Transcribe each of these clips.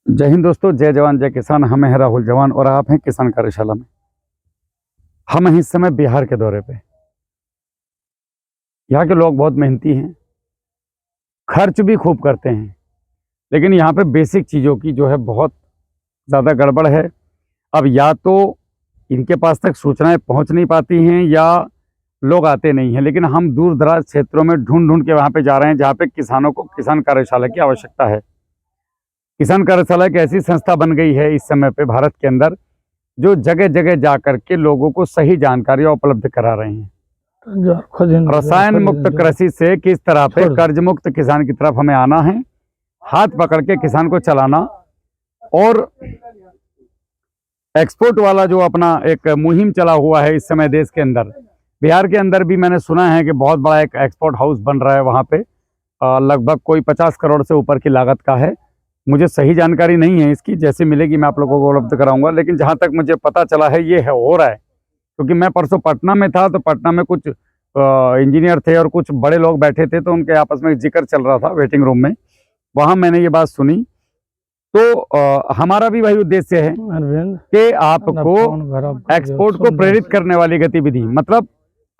जय हिंद दोस्तों, जय जवान जय किसान। हम हैं राहुल जवान और आप हैं किसान कार्यशाला में। हम हैं इस समय बिहार के दौरे पे। यहाँ के लोग बहुत मेहनती हैं, खर्च भी खूब करते हैं, लेकिन यहाँ पे बेसिक चीज़ों की जो है बहुत ज़्यादा गड़बड़ है। अब या तो इनके पास तक सूचनाएं पहुँच नहीं पाती हैं या लोग आते नहीं हैं, लेकिन हम दूर दराज क्षेत्रों में ढूंढ ढूंढ के वहाँ पे जा रहे हैं जहाँ पे किसानों को किसान कार्यशाला की आवश्यकता है। किसान कार्यशाला एक ऐसी संस्था बन गई है इस समय पे भारत के अंदर, जो जगह जगह जा करके लोगों को सही जानकारी उपलब्ध करा रहे हैं। रसायन मुक्त कृषि से किस तरह पे कर्ज मुक्त किसान की तरफ हमें आना है, हाथ पकड़ के किसान को चलाना, और एक्सपोर्ट वाला जो अपना एक मुहिम चला हुआ है इस समय देश के अंदर। बिहार के अंदर भी मैंने सुना है कि बहुत बड़ा एक एक्सपोर्ट हाउस बन रहा है वहाँ पे, लगभग कोई 50 करोड़ से ऊपर की लागत का है। मुझे सही जानकारी नहीं है इसकी, जैसे मिलेगी मैं आप लोगों को उपलब्ध कराऊंगा, लेकिन जहाँ तक मुझे पता चला है ये है हो रहा है। क्योंकि मैं परसों पटना में था, तो पटना में कुछ इंजीनियर थे और कुछ बड़े लोग बैठे थे, तो उनके आपस में जिक्र चल रहा था वेटिंग रूम में, वहाँ मैंने ये बात सुनी। तो हमारा भी वही उद्देश्य है कि आपको एक्सपोर्ट को प्रेरित करने वाली गतिविधि, मतलब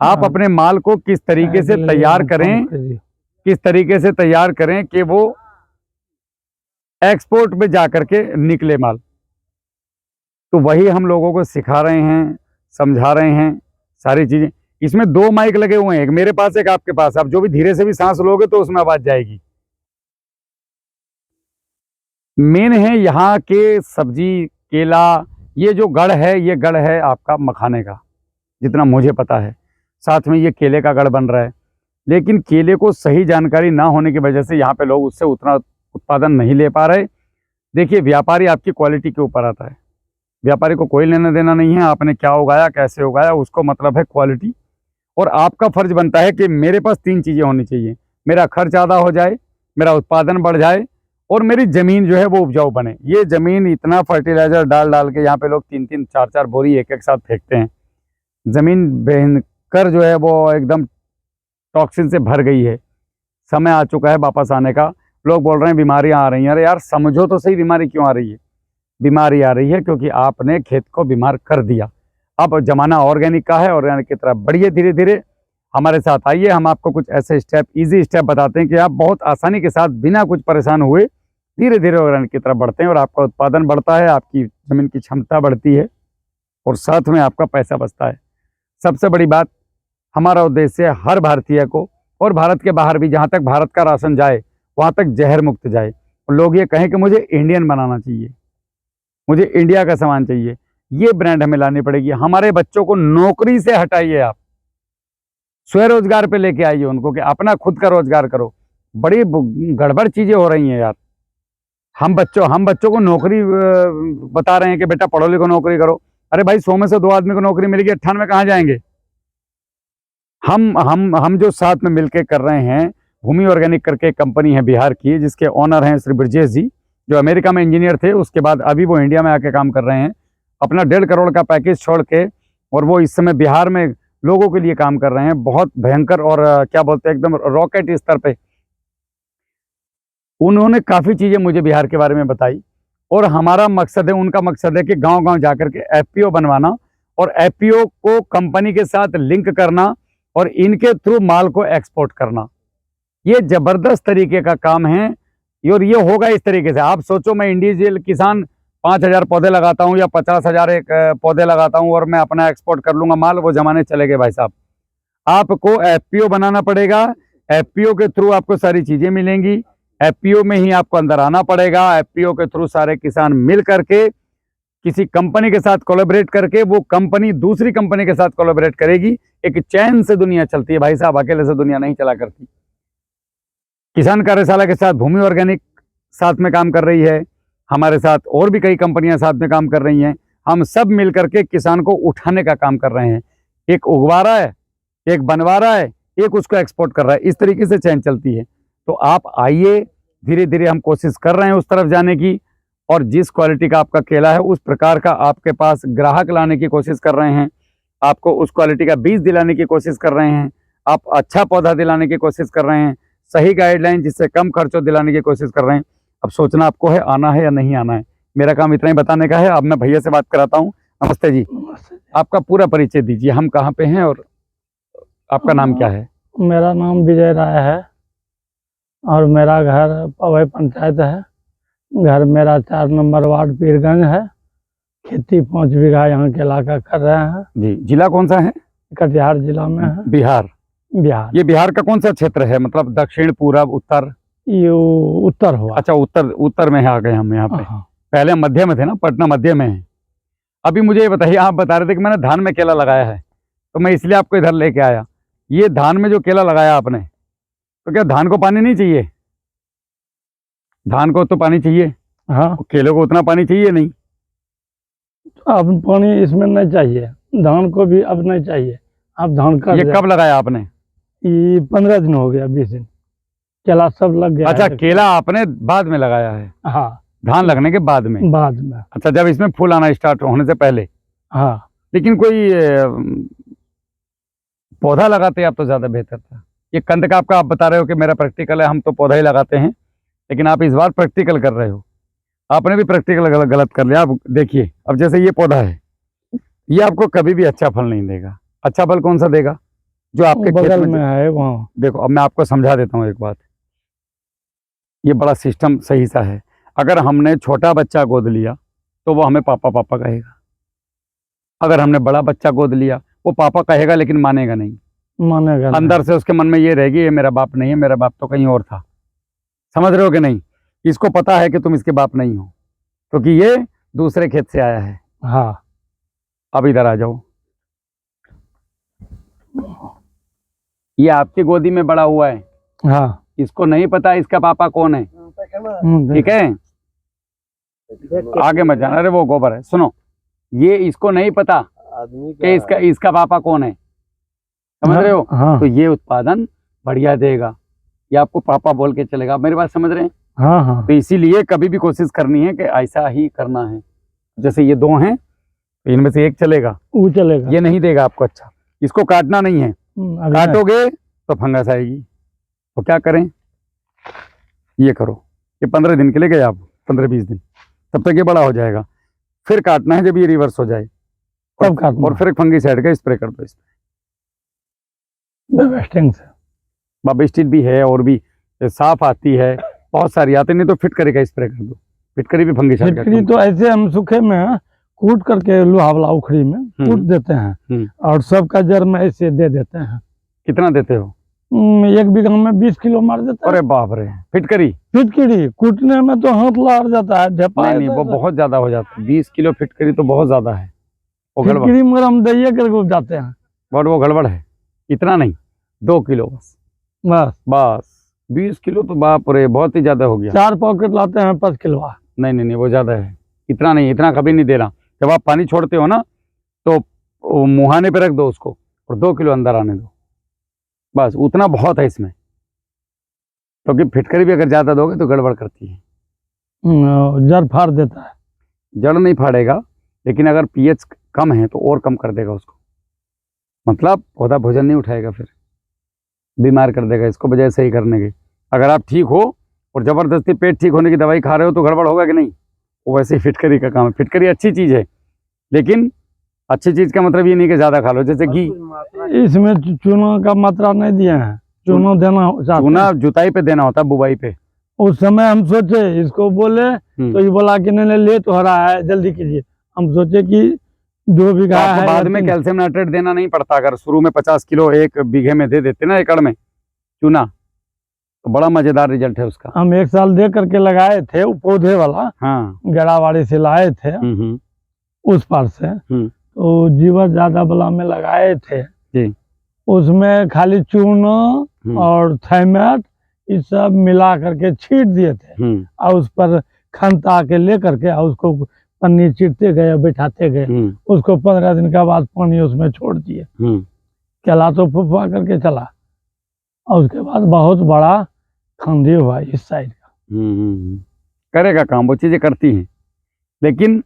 आप अपने माल को किस तरीके से तैयार करें, किस तरीके से तैयार करें कि वो एक्सपोर्ट में जाकर के निकले माल। तो वही हम लोगों को सिखा रहे हैं, समझा रहे हैं सारी चीजें। इसमें 2 माइक लगे हुए हैं, एक मेरे पास एक आपके पास। आप जो भी धीरे से भी सांस लोगे तो उसमें आवाज जाएगी। मेन है यहाँ के सब्जी, केला, ये जो गढ़ है, ये गढ़ है आपका मखाने का, जितना मुझे पता है। साथ में ये केले का गढ़ बन रहा है, लेकिन केले को सही जानकारी ना होने की वजह से यहाँ पे लोग उससे उतना उत्पादन नहीं ले पा रहे। देखिए, व्यापारी आपकी क्वालिटी के ऊपर आता है। व्यापारी को कोई लेना देना नहीं है आपने क्या उगाया, कैसे उगाया, उसको मतलब है क्वालिटी। और आपका फर्ज बनता है कि मेरे पास 3 चीज़ें होनी चाहिए। मेरा खर्च आधा हो जाए, मेरा उत्पादन बढ़ जाए, और मेरी ज़मीन जो है वो उपजाऊ बने। ये ज़मीन इतना फर्टिलाइज़र डाल डाल के यहाँ पे लोग 3-3 4-4 बोरी एक एक साथ फेंकते हैं। ज़मीन भयंकर जो है वो एकदम टॉक्सिन से भर गई है। समय आ चुका है वापस आने का। लोग बोल रहे हैं बीमारियां आ रही हैं। अरे यार, समझो तो सही, बीमारी क्यों आ रही है। बीमारी आ रही है क्योंकि आपने खेत को बीमार कर दिया। अब जमाना ऑर्गेनिक का है, ऑर्गेनिक की तरफ बढ़िए धीरे धीरे। हमारे साथ आइए, हम आपको कुछ ऐसे स्टेप, इजी स्टेप बताते हैं कि आप बहुत आसानी के साथ बिना कुछ परेशान हुए धीरे धीरे ऑर्गेनिक की तरफ बढ़ते हैं, और आपका उत्पादन बढ़ता है, आपकी जमीन की क्षमता बढ़ती है, और साथ में आपका पैसा बचता है। सबसे बड़ी बात, हमारा उद्देश्य है हर भारतीय को, और भारत के बाहर भी जहाँ तक भारत का राशन जाए वहाँ तक जहर मुक्त जाए। और लोग ये कहें कि मुझे इंडियन बनाना चाहिए, मुझे इंडिया का सामान चाहिए, ये ब्रांड हमें लानी पड़ेगी। हमारे बच्चों को नौकरी से हटाइए, आप स्वरोजगार पे लेके आइए उनको, कि अपना खुद का रोजगार करो। बड़ी गड़बड़ चीजें हो रही हैं यार। हम बच्चों को नौकरी बता रहे हैं कि बेटा पढ़ो लिखो नौकरी करो। अरे भाई, 100 में से 2 आदमी को नौकरी मिलेगी, 98 कहाँ जाएंगे। हम जो साथ में मिलकर कर रहे हैं, भूमि ऑर्गेनिक करके एक कंपनी है बिहार की, जिसके ओनर हैं श्री ब्रजेश जी, जो अमेरिका में इंजीनियर थे, उसके बाद अभी वो इंडिया में आके काम कर रहे हैं। अपना 1.5 करोड़ का पैकेज छोड़ के, और वो इस समय बिहार में लोगों के लिए काम कर रहे हैं, बहुत भयंकर, और क्या बोलते हैं, एकदम रॉकेट स्तर पे। उन्होंने काफ़ी चीज़ें मुझे बिहार के बारे में बताई, और हमारा मकसद है, उनका मकसद है कि गांव-गांव जाकर के एफपीओ बनवाना, और एफपीओ को कंपनी के साथ लिंक करना, और इनके थ्रू माल को एक्सपोर्ट करना। ये जबरदस्त तरीके का काम है, और ये होगा इस तरीके से। आप सोचो, मैं इंडिविजुअल किसान 5,000 पौधे लगाता हूँ या 50,000 एक पौधे लगाता हूँ, और मैं अपना एक्सपोर्ट कर लूंगा माल, वो जमाने चले गए भाई साहब। आपको एफपीओ बनाना पड़ेगा, एफपीओ के थ्रू आपको सारी चीजें मिलेंगी, एफपीओ में ही आपको अंदर आना पड़ेगा। एफपीओ के थ्रू सारे किसान मिल करके किसी कंपनी के साथ कोलैबोरेट करके, वो कंपनी दूसरी कंपनी के साथ कोलैबोरेट करेगी। एक चैन से दुनिया चलती है भाई साहब, अकेले से दुनिया नहीं चला करती। किसान कार्यशाला के साथ भूमि ऑर्गेनिक साथ में काम कर रही है, हमारे साथ और भी कई कंपनियां साथ में काम कर रही हैं। हम सब मिल करके किसान को उठाने का काम कर रहे हैं। एक उगवा रहा है, एक बनवा रहा है, एक उसको एक्सपोर्ट कर रहा है। इस तरीके से चैन चलती है। तो आप आइए, धीरे धीरे हम कोशिश कर रहे हैं उस तरफ जाने की, और जिस क्वालिटी का आपका केला है उस प्रकार का आपके पास ग्राहक लाने की कोशिश कर रहे हैं। आपको उस क्वालिटी का बीज दिलाने की कोशिश कर रहे हैं, आप अच्छा पौधा दिलाने की कोशिश कर रहे हैं, सही गाइडलाइन जिससे कम खर्चों दिलाने की कोशिश कर रहे हैं। अब सोचना आपको है आना है या नहीं आना है। मेरा काम इतना ही बताने का है। अब मैं भैया से बात कराता हूँ। नमस्ते जी। आपका पूरा परिचय दीजिए, हम कहाँ पे हैं और आपका नाम क्या है? मेरा नाम विजय राय है और मेरा घर पवई पंचायत है। घर मेरा 4 नंबर वार्ड पीरगंज है। खेती 5 बीघा यहाँ के इलाका कर रहे हैं। जी। जिला कौन सा है? कटिहार जिला में है। बिहार। बिहार। ये बिहार का कौन सा क्षेत्र है? मतलब दक्षिण, पूरब, उत्तर? ये उत्तर हुआ। अच्छा, उत्तर में आ गए हम यहाँ पे। हाँ। पहले मध्य में थे ना, पटना मध्य में है। अभी मुझे ये बताइए, आप बता रहे थे कि मैंने धान में केला लगाया है, तो मैं इसलिए आपको इधर लेके आया। ये धान में जो केला लगाया आपने, तो क्या धान को पानी नहीं चाहिए? धान को तो पानी चाहिए। हाँ। केले को उतना पानी चाहिए नहीं। अब पानी इसमें नहीं चाहिए, धान को भी अब नहीं चाहिए। अब धान का ये कब लगाया आपने? ये 15 दिन हो गया, 20 दिन। केला सब लग गया। अच्छा, केला आपने बाद में लगाया है? हाँ, धान लगने के बाद में। अच्छा, जब इसमें फूल आना स्टार्ट होने से पहले। हाँ। लेकिन कोई पौधा लगाते आप तो ज्यादा बेहतर था। ये कंद का आपका, आप बता रहे हो कि मेरा प्रैक्टिकल है, हम तो पौधा ही लगाते हैं, लेकिन आप इस बार प्रैक्टिकल कर रहे हो। आपने भी प्रैक्टिकल गलत कर लिया। आप देखिए, अब जैसे ये पौधा है, ये आपको कभी भी अच्छा फल नहीं देगा। अच्छा फल कौन सा देगा? जो आपके बगल में है वहाँ। देखो, अब मैं आपको समझा देता हूँ एक बात। ये बड़ा सिस्टम सही सा है। अगर हमने छोटा बच्चा गोद लिया तो वो हमें पापा पापा कहेगा। अगर हमने बड़ा बच्चा गोद लिया, वो पापा कहेगा लेकिन मानेगा नहीं। मानेगा नहीं। अंदर से उसके मन में ये रहेगी, ये मेरा बाप नहीं है, मेरा बाप तो कहीं और था। समझ रहे हो कि नहीं? इसको पता है कि तुम इसके बाप नहीं हो, क्योंकि ये दूसरे खेत से आया है। हाँ। अब इधर आ जाओ। ये आपकी गोदी में बड़ा हुआ है। हाँ। इसको नहीं पता इसका पापा कौन है। ठीक है, आगे मत जाना। अरे वो गोबर है। सुनो, ये इसको नहीं पता कि इसका पापा कौन है। समझ रहे हो? हाँ। तो ये उत्पादन बढ़िया देगा। ये आपको पापा बोल के चलेगा। मेरी बात समझ रहे हैं? हाँ। हाँ। तो इसीलिए कभी भी कोशिश करनी है कि ऐसा ही करना है। जैसे ये 2 हैं, तो इनमें से एक चलेगा, वो चलेगा। ये नहीं देगा आपको अच्छा। इसको काटना नहीं है, काटोगे तो फंगस आएगी। तो क्या करें? ये करो, ये 15 दिन के लिए गए आप, 15-20 दिन, तब तक ये बड़ा हो जाएगा। फिर काटना है जब ये रिवर्स हो जाए, तब काटना। और फिर एक फंगीसाइड का स्प्रे कर दो। इस बाबिस्टिन भी है, और भी साफ आती है, बहुत सारी आती। नहीं तो फिटकरी का स्प्रे कर दो। फिटकरी भी फंगीसाइड का। फिटकरी तो ऐसे हम सूखे में कूट करके लोहा वाला उखड़ी में कूट देते हैं, और सबका जड़ में ऐसे दे देते हैं। कितना देते हो? 1 बीघा में 20 किलो मार देते हैं। अरे बाप रे! फिटकरी कूटने में तो हाथ लार जाता है। नहीं, वो बहुत ज्यादा हो जाता है। 20 किलो फिटकरी तो बहुत ज्यादा है। फिटकरी मगर हम दइए करके जाते हैं, बट वो गड़बड़ है। इतना नहीं, 2 किलो बस 20 किलो तो बाप रे, बहुत ही ज्यादा हो गया। 4 पॉकेट लाते हैं 5 किलो। नहीं, वो ज्यादा है। इतना नहीं, इतना कभी नहीं देना। जब आप पानी छोड़ते हो ना, तो मुहाने पे रख दो उसको, और 2 किलो अंदर आने दो, बस उतना बहुत है इसमें। क्योंकि फिटकरी भी अगर ज्यादा दोगे तो गड़बड़ करती है, जड़ फाड़ देता है। जड़ नहीं फाड़ेगा, लेकिन अगर पीएच कम है तो और कम कर देगा उसको। मतलब पौधा भोजन नहीं उठाएगा, फिर बीमार कर देगा इसको बजाय सही करने के। अगर आप ठीक हो और जबरदस्ती पेट ठीक होने की दवाई खा रहे हो तो गड़बड़ होगा कि नहीं? वो वैसे ही फिटकरी का काम है। फिटकरी अच्छी चीज है, लेकिन अच्छी चीज का मतलब ये नहीं कि ज्यादा खा लो। जैसे घी, इसमें चूना का मात्रा नहीं दिया है। चूना देना, चूना जुताई पे देना होता है, बुवाई पे। उस समय हम सोचे, इसको बोले तो ये बोला कि नहीं लेट हो रहा है, जल्दी कीजिए। हम सोचे कि 2 बीघा है। बाद में कैल्शियम नाइट्रेट देना नहीं पड़ता। अगर शुरू में 50 किलो 1 बीघे में दे देते ना, एकड़ में चूना, तो बड़ा मजेदार रिजल्ट है उसका। हम 1 साल दे करके लगाए थे, वो पौधे वाला। हाँ, गड़ावाड़ी से लाए थे, उस पार से। तो जीवन ज्यादा बला में लगाए थे जी। उसमें खाली चूना और थाइमेट ये सब मिला करके छीट दिए थे, और उस पर खंता के ले करके और उसको पन्नी चीरते गए, बैठाते गए। उसको 15 दिन के बाद पानी उसमें छोड़ दिए। केला तो फुफा करके चला, और उसके बाद बहुत बड़ा खंडी हुआ इस साइड का। करेगा काम, वो चीजें करती हैं। लेकिन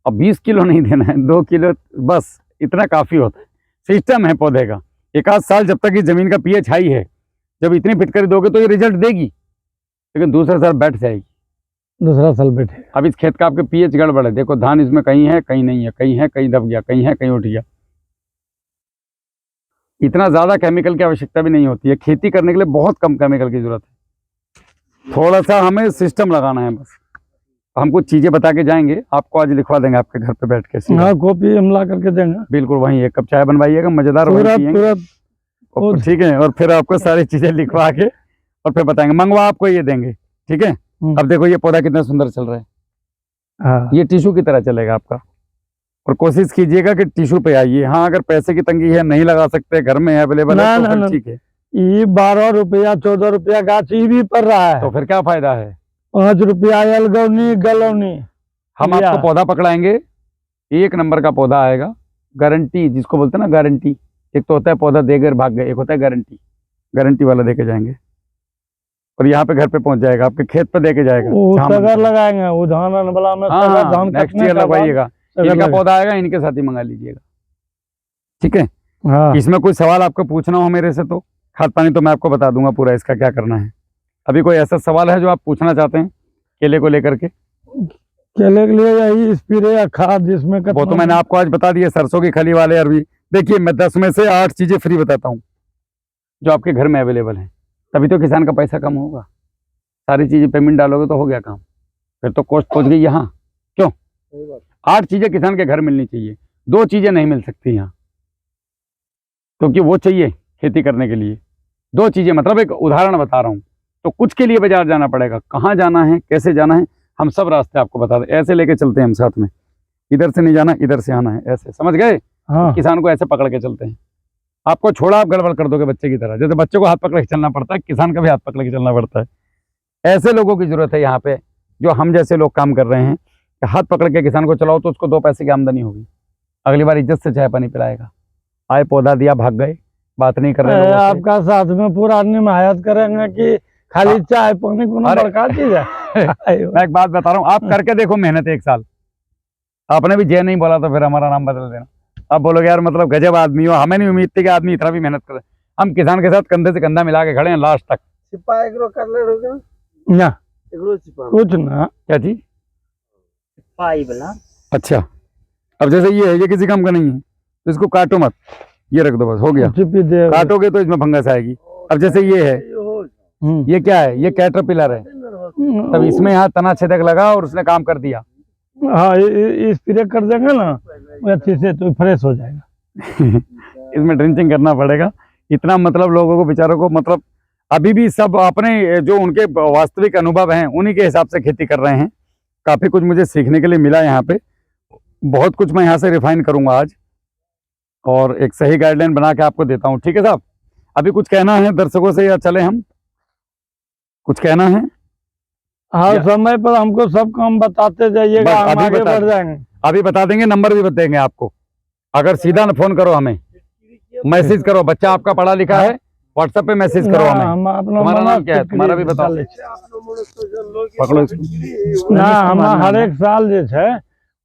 अब 20 किलो नहीं देना है, 2 किलो बस, इतना काफी होता है। सिस्टम है पौधे का। 1 आध साल जब तक ये जमीन का पीएच हाई है, जब इतनी फिटकरी दोगे तो ये रिजल्ट देगी, लेकिन दूसरे साल बैठ जाएगी। दूसरा सल्फेट है। अब इस खेत का आपके पीएच गड़बड़ है, देखो धान इसमें कहीं है कहीं नहीं है, कहीं है कहीं दब गया, कहीं है कहीं उठ गया। इतना ज़्यादा केमिकल की आवश्यकता भी नहीं होती है, खेती करने के लिए बहुत कम केमिकल की जरूरत है। थोड़ा सा हमें सिस्टम लगाना है बस। हम कुछ चीज़ें बता के जाएंगे, आपको आज लिखवा देंगे आपके घर पे बैठ के सीधा। हाँ, कॉपी हम ला करके देंगे। बिल्कुल वहीं एक कप चाय बनवाइएगा, मज़ेदार वहीं पिएंगे। तुरंत ठीक है, और फिर आपको सारी चीज़ें लिखवा के और फिर बताएंगे, मंगवा आपको ये देंगे। ठीक है, अब देखो ये पौधा कितना सुंदर चल रहा है। हाँ, ये टिश्यू की तरह चलेगा आपका, और कोशिश कीजिएगा कि टिश्यू पे आइए। हाँ, अगर पैसे की तंगी है, नहीं लगा सकते, घर में अवेलेबल है तो फिर ठीक है। ये 12 रुपया 14 रुपया गाछ ये भी पड़ रहा है, तो फिर क्या फायदा है। 5 रुपया अलगौनी गलौनी। हम आपको पौधा पकड़ाएंगे, 1 नंबर का पौधा आएगा, गारंटी जिसको बोलते हैं ना गारंटी। एक तो होता है पौधा देकर भाग गए, एक होता है गारंटी। गारंटी वाला देके जाएंगे और यहाँ पे घर पे पहुंच जाएगा, आपके खेत पे देके जाएगा। सगर लगाएंगे वो धान वाला में। हाँ, नेक्स्ट ईयर लगवाइएगा। इनका पौधा आएगा, इनके साथ ही मंगा लीजिएगा। ठीक है। हाँ। इसमें कोई सवाल आपको पूछना हो मेरे से तो खाद पानी तो मैं आपको बता दूंगा पूरा इसका क्या करना है। अभी कोई ऐसा सवाल है जो आप पूछना चाहते हैं केले को लेकर के? केले के लिए यही स्प्रे या खाद जिसमें वो तो मैंने आपको आज बता दिया, सरसों की खली वाले अरबी। देखिए मैं 10 में से 8 चीजें फ्री बताता हूँ जो आपके घर में अवेलेबल है, तभी तो किसान का पैसा कम होगा। सारी चीजें पेमेंट डालोगे तो हो गया काम, फिर तो कॉस्ट पहुंच गई यहाँ। क्यों? 8 चीजें किसान के घर मिलनी चाहिए, 2 चीजें नहीं मिल सकती यहाँ, क्योंकि वो चाहिए खेती करने के लिए 2 चीजें। मतलब एक उदाहरण बता रहा हूँ, तो कुछ के लिए बाजार जाना पड़ेगा, कहाँ जाना है कैसे जाना है हम सब रास्ते आपको बता दें। ऐसे लेके चलते हैं हम साथ में, इधर से नहीं जाना इधर से आना है, ऐसे समझ गए। हाँ। किसान को ऐसे पकड़ के चलते हैं। आपको छोड़ा आप गड़बड़ कर दोगे बच्चे की तरह, जैसे बच्चे को हाथ पकड़ के चलना पड़ता है, किसान का भी हाथ पकड़ के चलना पड़ता है। ऐसे लोगों की जरूरत है यहाँ पे, जो हम जैसे लोग काम कर रहे हैं। हाथ पकड़ के किसान को चलाओ तो उसको 2 पैसे की आमदनी होगी, अगली बार इज्जत से चाय पानी पिलाएगा। आए पौधा दिया भाग गए, बात नहीं कर रहे। आपका साथ में पूरा हिमायत करेंगे कि खाली चाय पानी को बड़का चीज है। मैं एक बात बता रहा हूँ, आप करके देखो मेहनत 1 साल। आपने भी जय नहीं बोला तो फिर हमारा नाम बदल देना। आप बोलोगे यार मतलब गजब आदमी हो, हमें नहीं उम्मीद थी कि आदमी इतना भी मेहनत करे। हम किसान के साथ कंधे से कंधा मिला के खड़े हैं लास्ट तक। ना कुछ ना क्या चीज? अच्छा, अब जैसे ये है, ये किसी काम का नहीं है तो इसको काटो मत, ये रख दो बस, हो गया। काटोगे तो इसमें फंगस आएगी। अब जैसे ये है, ये क्या है? ये कैटरपिलर है, तब इसमें यहाँ तना छेदक लगा और उसने काम कर दिया। हाँ, स्प्रे कर देंगे ना अच्छे से तो फ्रेश हो जाएगा। इसमें ड्रिंचिंग करना पड़ेगा। इतना मतलब लोगों को बेचारों को, मतलब अभी भी सब अपने जो उनके वास्तविक अनुभव हैं उन्हीं के हिसाब से खेती कर रहे हैं। काफ़ी कुछ मुझे सीखने के लिए मिला यहाँ पे, बहुत कुछ मैं यहाँ से रिफाइन करूँगा आज और एक सही गाइडलाइन बना के आपको देता हूँ। ठीक है साहब, अभी कुछ कहना है दर्शकों से या चले हम? कुछ कहना है? हाँ, समय पर हमको सब काम बताते जाइएगा, हम आगे बढ़ जाएंगे। अभी बता देंगे, नंबर भी बताएंगे आपको। अगर सीधा न फोन करो हमें, मैसेज करो। बच्चा आपका पढ़ा लिखा है, व्हाट्सएप पे मैसेज करो हमें। तुम्हारा नाम क्या है? तुम्हारा भी बताओ। पकड़ो इसको। ना हम हर एक साल जे है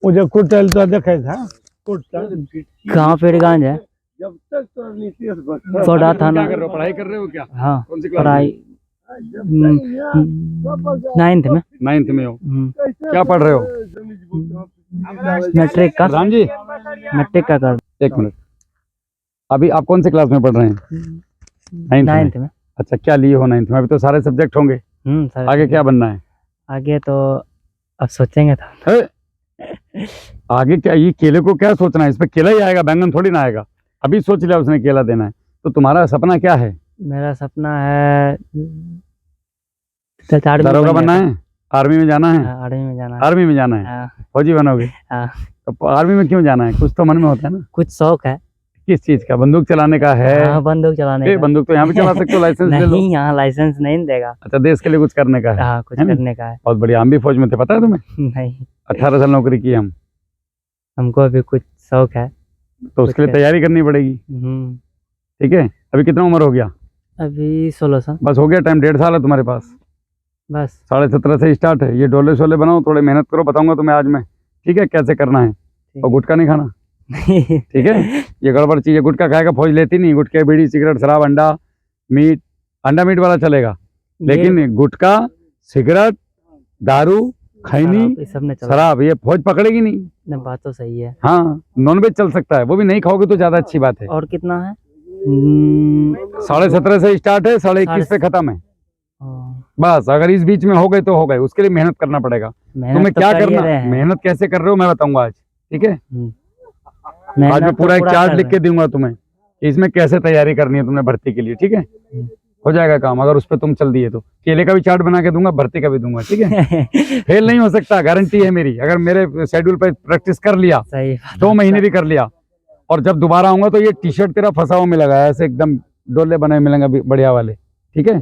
मुझे कुटल तो देखे था। कहाँ पेड़गंज है? जब तक तो नीतीश सोडा थाना। पढ़ाई कर रहे हो क्या? हाँ, कौन सी क्लास? पढ़ाई 9th में। 9th में हो? क्या पढ़ रहे हो? मैट्रिक का। राम जी, मैट्रिक का कर। 1 मिनट। अभी आप कौन सी क्लास में पढ़ रहे हैं? 9th में। अच्छा, क्या लिए हो 9th में? अभी तो सारे सब्जेक्ट होंगे। आगे क्या बनना है? आगे तो अब सोचेंगे था। आगे क्या? ये केले को क्या सोचना है? इस पे केला ही आएगा, बैंगन थोड़ी ना आएगा। अभी सोच लिया उसने केला देना है, तो तुम्हारा सपना क्या है? मेरा सपना है दरोगा बनना है, आर्मी में जाना है। आर्मी में जाना है। आर्मी में जाना है? हाँ। फौजी बनोगे? हाँ। तो आर्मी में क्यों जाना है? कुछ तो मन में होता है ना। कुछ शौक है। किस चीज का? बंदूक चलाने का है? हाँ, बंदूक चलाने का। बंदूक तो यहाँ भी चला सकते हो, लाइसेंस ले लो। नहीं, यहाँ लाइसेंस नहीं देगा। अच्छा, देश के लिए कुछ करने का है? हाँ, कुछ करने का है। बहुत बढ़िया। हम भी फौज में थे, पता है तुम्हें? नहीं, 18 साल नौकरी की हम। हमको अभी कुछ शौक है, तो उसके लिए तैयारी करनी पड़ेगी। ठीक है। अभी कितना उम्र हो गया? अभी 16 साल। बस हो गया टाइम, 1.5 साल है तुम्हारे पास। बस 17.5 से स्टार्ट है। ये डोले शोले बनाओ, थोड़े मेहनत करो, बताऊंगा तुम्हें आज मैं। ठीक है, कैसे करना है। और गुटखा नहीं खाना, ठीक है? ये गड़बड़ चीज है, गुटखा खाएगा फौज लेती नहीं। गुटखे, बीड़ी, सिगरेट, शराब, अंडा मीट। अंडा मीट वाला चलेगा, लेकिन गुटखा, सिगरेट, दारू खैनी शराब, ये सब नहीं चलता। शराब ये फौज पकड़ेगी नहीं। नहीं, बात तो सही है। हाँ, नॉनवेज चल सकता है, वो भी नहीं खाओगे तो ज्यादा अच्छी बात है। और कितना है? 17.5 से स्टार्ट है, 21.5 पे खत्म है। बस अगर इस बीच में हो गए तो हो गए, उसके लिए मेहनत करना पड़ेगा। तुम्हें तो क्या कर ही करना, रहे हैं। मेहनत कैसे कर रहे हो मैं बताऊंगा आज, ठीक है। आज मेहनत मैं तो पूरा एक कर चार्ट रहे लिख के दूंगा तुम्हें कि इसमें कैसे तैयारी करनी है तुमने भर्ती के लिए, ठीक है। हो जाएगा काम अगर उस पर तुम चल दिए तो। केले का भी चार्ट बना के दूंगा, भर्ती का भी दूंगा, ठीक है। हैं। फेल नहीं हो सकता, गारंटी है मेरी। अगर मेरे शेड्यूल पे प्रैक्टिस कर लिया, सही बात 2 महीने भी कर लिया, और जब दोबारा आऊंगा तो ये टी शर्ट तेरा फंसा हुआ मिलेगा, ऐसे एकदम डोले बने मिलेंगे बढ़िया वाले, ठीक है।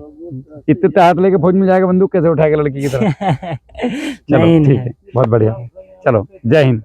इतने हाथ लेके फौज में जाएगा, बंदूक कैसे उठाएगा लड़की की तरह। चलो नहीं ठीक है, बहुत बढ़िया। चलो, जय हिंद।